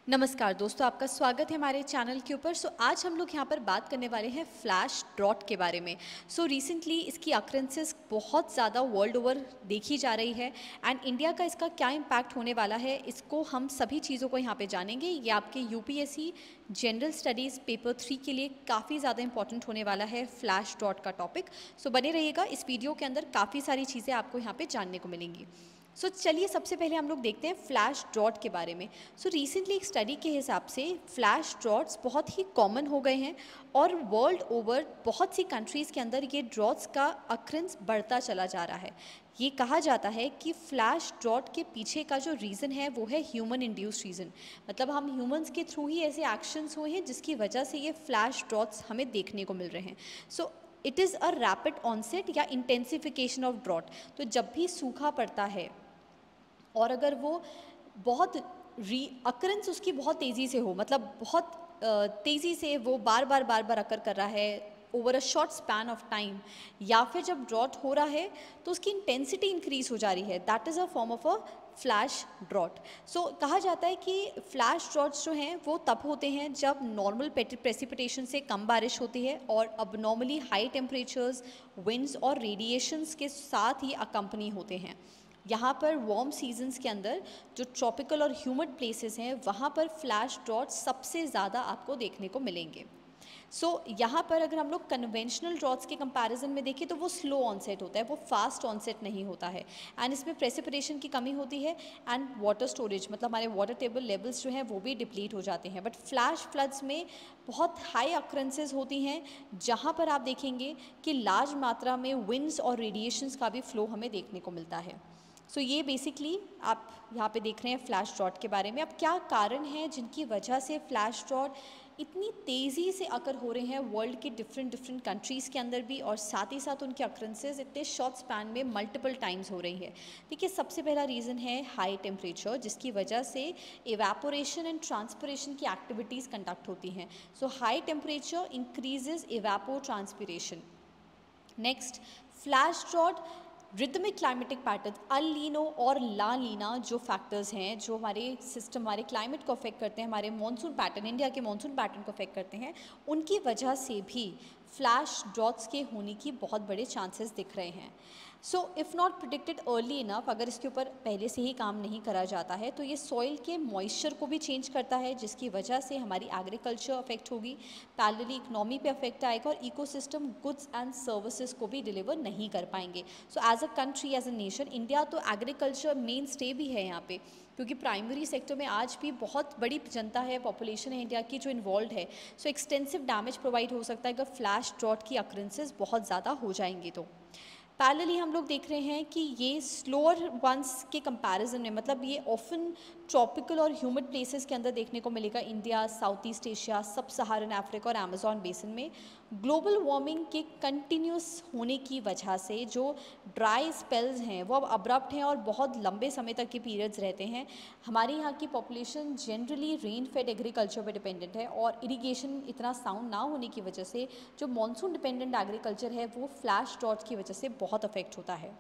नमस्कार दोस्तों, आपका स्वागत है हमारे चैनल के ऊपर। आज हम लोग यहाँ पर बात करने वाले हैं फ्लैश ड्रॉट के बारे में। रिसेंटली इसकी अक्रेंसेस बहुत ज़्यादा वर्ल्ड ओवर देखी जा रही है एंड इंडिया का इसका क्या इम्पैक्ट होने वाला है, इसको हम सभी चीज़ों को यहाँ पे जानेंगे। ये आपके यूपीएससी जनरल स्टडीज़ पेपर 3 के लिए काफ़ी ज़्यादा इंपॉर्टेंट होने वाला है फ्लैश ड्रॉट का टॉपिक। बने रहिएगा, इस वीडियो के अंदर काफ़ी सारी चीज़ें आपको यहाँ पर जानने को मिलेंगी। चलिए सबसे पहले हम लोग देखते हैं फ्लैश ड्रॉट के बारे में। रिसेंटली एक स्टडी के हिसाब से फ्लैश ड्रॉट्स बहुत ही कॉमन हो गए हैं और वर्ल्ड ओवर बहुत सी कंट्रीज़ के अंदर ये ड्रॉट्स का अक्रेंस बढ़ता चला जा रहा है। ये कहा जाता है कि फ्लैश ड्रॉट के पीछे का जो रीज़न है वो है ह्यूमन इंड्यूस्ड रीज़न, मतलब हम ह्यूमंस के थ्रू ही ऐसे एक्शंस हुए हैं जिसकी वजह से ये फ्लैश ड्रॉट्स हमें देखने को मिल रहे हैं। It is a rapid onset या इंटेंसिफिकेशन ऑफ ड्रॉट। तो जब भी सूखा पड़ता है और अगर वो बहुत अकरेंस उसकी बहुत तेज़ी से हो, मतलब बहुत तेज़ी से वो बार बार अकर कर रहा है over a short span of time, या फिर जब ड्रॉट हो रहा है तो उसकी इंटेंसिटी इंक्रीज हो जा रही है, that is a form of a flash drought. कहा जाता है कि फ्लैश ड्रॉट्स जो हैं वो तब होते हैं जब नॉर्मल प्रेसिपिटेशन से कम बारिश होती है और अबनॉर्मली हाई टेम्परेचर्स, विंड्स और रेडिएशंस के साथ ही अकम्पनी होते हैं। यहाँ पर वार्म सीजन्स के अंदर जो ट्रॉपिकल और ह्यूमिड प्लेसेस हैं वहाँ पर फ्लैश ड्रॉट्स सबसे ज़्यादा आपको देखने को मिलेंगे। यहाँ पर अगर हम लोग कन्वेंशनल ड्रॉट्स के कंपैरिजन में देखें तो वो स्लो ऑनसेट होता है, वो फास्ट ऑनसेट नहीं होता है एंड इसमें प्रेसिपिटेशन की कमी होती है एंड वाटर स्टोरेज, मतलब हमारे वाटर टेबल लेवल्स जो हैं वो भी डिप्लीट हो जाते हैं। बट फ्लैश फ्लड्स में बहुत हाई अक्रेंसेस होती हैं जहाँ पर आप देखेंगे कि लार्ज मात्रा में विंड्स और रेडिएशंस का भी फ्लो हमें देखने को मिलता है। ये बेसिकली आप यहाँ पे देख रहे हैं फ्लैश ड्रॉट के बारे में। अब क्या कारण है जिनकी वजह से फ्लैश ड्रॉट इतनी तेज़ी से अकर हो रहे हैं वर्ल्ड के डिफरेंट कंट्रीज़ के अंदर भी, और साथ ही साथ उनके अक्रेंसेस इतने शॉर्ट स्पैन में मल्टीपल टाइम्स हो रही है। देखिए, सबसे पहला रीज़न है हाई टेम्परेचर, जिसकी वजह से इवेपोरेशन एंड ट्रांसपिरेशन की एक्टिविटीज़ कंडक्ट होती हैं। High temperature increases evapotranspiration. Next, flash drought rhythmic climatic pattern, El Nino और ला नीना जो फैक्टर्स हैं जो हमारे सिस्टम, हमारे क्लाइमेट को अफेक्ट करते हैं, हमारे मॉनसून पैटर्न, इंडिया के मॉनसून पैटर्न को अफेक्ट करते हैं, उनकी वजह से भी फ्लैश ड्रॉट्स के होने की बहुत बड़े चांसेस दिख रहे हैं। If not predicted early enough, अगर इसके ऊपर पहले से ही काम नहीं करा जाता है तो ये सॉइल के मॉइस्चर को भी चेंज करता है, जिसकी वजह से हमारी एग्रीकल्चर अफेक्ट होगी, पैरेलली इकोनॉमी पे अफेक्ट आएगा और इकोसिस्टम गुड्स एंड सर्विसेज को भी डिलीवर नहीं कर पाएंगे। As a country, as a nation, India तो एग्रीकल्चर मेन स्टे भी है यहाँ पे, क्योंकि प्राइमरी सेक्टर में आज भी बहुत बड़ी जनता है, पॉपुलेशन है इंडिया की जो इन्वॉल्व है। एक्सटेंसिव डैमेज प्रोवाइड हो सकता है अगर फ्लैश ड्रॉट की अक्रेंसेस बहुत ज़्यादा हो जाएंगी तो। पैरेलली हम लोग देख रहे हैं कि ये स्लोअर वंस के कंपैरिजन में, मतलब ये ऑफन ट्रॉपिकल और ह्यूमिड प्लेसेस के अंदर देखने को मिलेगा, इंडिया, साउथ ईस्ट एशिया, सब सहारन अफ्रीका और अमेजॉन बेसिन में। ग्लोबल वार्मिंग के कंटिन्यूस होने की वजह से जो ड्राई स्पेल्स हैं वो अब अब्रप्ट हैं और बहुत लंबे समय तक के पीरियड्स रहते हैं। हमारे यहाँ की population generally rain fade agriculture पे डिपेंडेंट है और इरिगेशन इतना साउंड ना होने की वजह से जो मॉनसून डिपेंडेंट एग्रीकल्चर है वो फ्लैश ड्रॉट की वजह से बहुत अफेक्ट होता है।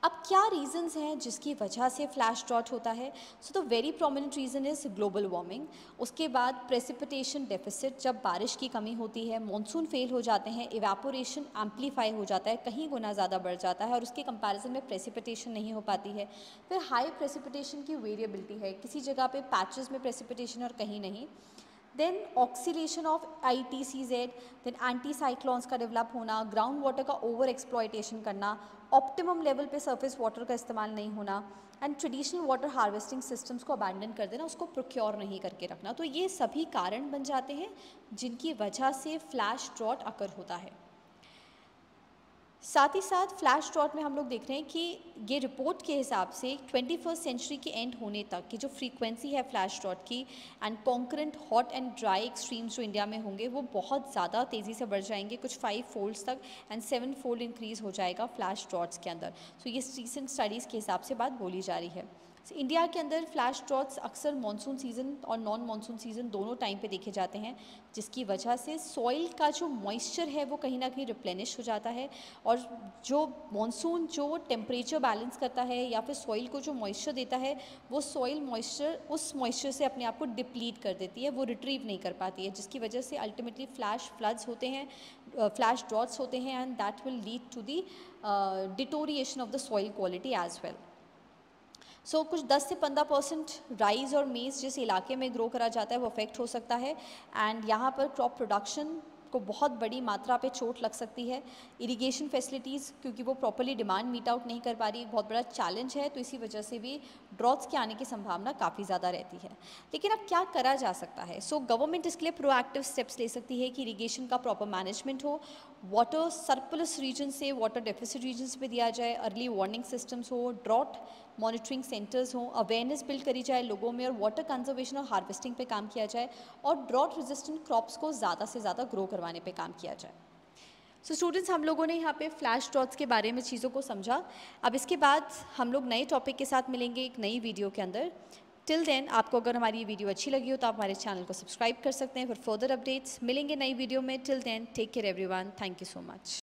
अब क्या रीजंस हैं जिसकी वजह से फ्लैश ड्रॉट होता है? The very prominent reason is global warming. उसके बाद प्रेसिपिटेशन डेफिसिट, जब बारिश की कमी होती है, मॉनसून फेल हो जाते हैं, इवेपोरेशन एम्पलीफाई हो जाता है, कहीं गुना ज़्यादा बढ़ जाता है और उसके कंपैरिजन में प्रेसिपिटेशन नहीं हो पाती है। फिर हाई प्रेसिपिटेशन की वेरिएबिलिटी है, किसी जगह पे पैचेस में प्रेसिपिटेशन और कहीं नहीं। Then oxidation of ITCZ, then anti cyclones का डेवलप होना, ग्राउंड वाटर का ओवर एक्सप्लॉयटेशन करना, ऑप्टिमम लेवल पे सरफेस वाटर का इस्तेमाल नहीं होना and traditional water harvesting systems को अबैंडन कर देना, उसको प्रोक्योर नहीं करके रखना। तो ये सभी कारण बन जाते हैं जिनकी वजह से फ्लैश ड्रॉट अकर होता है। साथ ही साथ फ्लैश ड्रॉट में हम लोग देख रहे हैं कि ये रिपोर्ट के हिसाब से 21st सेंचुरी के एंड होने तक की जो फ्रीक्वेंसी है फ्लैश ड्रॉट की and concurrent hot and dry extremes जो इंडिया में होंगे वो बहुत ज़्यादा तेज़ी से बढ़ जाएंगे, कुछ 5 फोल्ड्स तक एंड 7 फोल्ड इंक्रीज़ हो जाएगा फ्लैश ड्रॉट्स के अंदर। ये रिसेंट स्टडीज़ के हिसाब से बात बोली जा रही है। इंडिया के अंदर फ्लैश ड्रॉट्स अक्सर मानसून सीज़न और नॉन मानसून सीज़न दोनों टाइम पे देखे जाते हैं, जिसकी वजह से सॉइल का जो मॉइस्चर है वो कहीं ना कहीं रिप्लेनिश हो जाता है, और जो मानसून जो टेम्परेचर बैलेंस करता है या फिर सॉइल को जो मॉइस्चर देता है, वो सॉइल मॉइस्चर उस मॉइस्चर से अपने आप को डिप्लीट कर देती है, वो रिट्रीव नहीं कर पाती है, जिसकी वजह से अल्टीमेटली फ्लैश फ्लड्स होते हैं, फ्लैश ड्रॉट्स होते हैं, and that will lead to the deterioration of the soil quality as well. So कुछ 10 से 15% राइस और मेज़ जिस इलाके में ग्रो करा जाता है वो अफेक्ट हो सकता है, एंड यहाँ पर क्रॉप प्रोडक्शन को बहुत बड़ी मात्रा पे चोट लग सकती है। इरिगेशन फैसिलिटीज़ क्योंकि वो प्रॉपर्ली डिमांड मीट आउट नहीं कर पा रही, एक बहुत बड़ा चैलेंज है, तो इसी वजह से भी ड्रॉट्स के आने की संभावना काफ़ी ज़्यादा रहती है। लेकिन अब क्या करा जा सकता है? सो गवर्नमेंट इसके लिए प्रोएक्टिव स्टेप्स ले सकती है कि इरिगेशन का प्रॉपर मैनेजमेंट हो, वाटर सरप्लस रीजन से वाटर डेफिसिट रीजन्स पे दिया जाए, अर्ली वार्निंग सिस्टम्स हो, ड्रॉट मॉनिटरिंग सेंटर्स हों, अवेयरनेस बिल्ड करी जाए लोगों में, और वाटर कंजर्वेशन और हार्वेस्टिंग पे काम किया जाए, और ड्रॉट रेजिस्टेंट क्रॉप्स को ज़्यादा से ज़्यादा ग्रो करवाने पे काम किया जाए। सो स्टूडेंट्स, हम लोगों ने यहाँ पे फ्लैश ड्रॉट्स के बारे में चीज़ों को समझा। अब इसके बाद हम लोग नए टॉपिक के साथ मिलेंगे एक नई वीडियो के अंदर। टिल देन, आपको अगर हमारी ये वीडियो अच्छी लगी हो तो आप हमारे चैनल को सब्सक्राइब कर सकते हैं फॉर फर्दर अपडेट्स। मिलेंगे नई वीडियो में। Till then, take care everyone, thank you so much.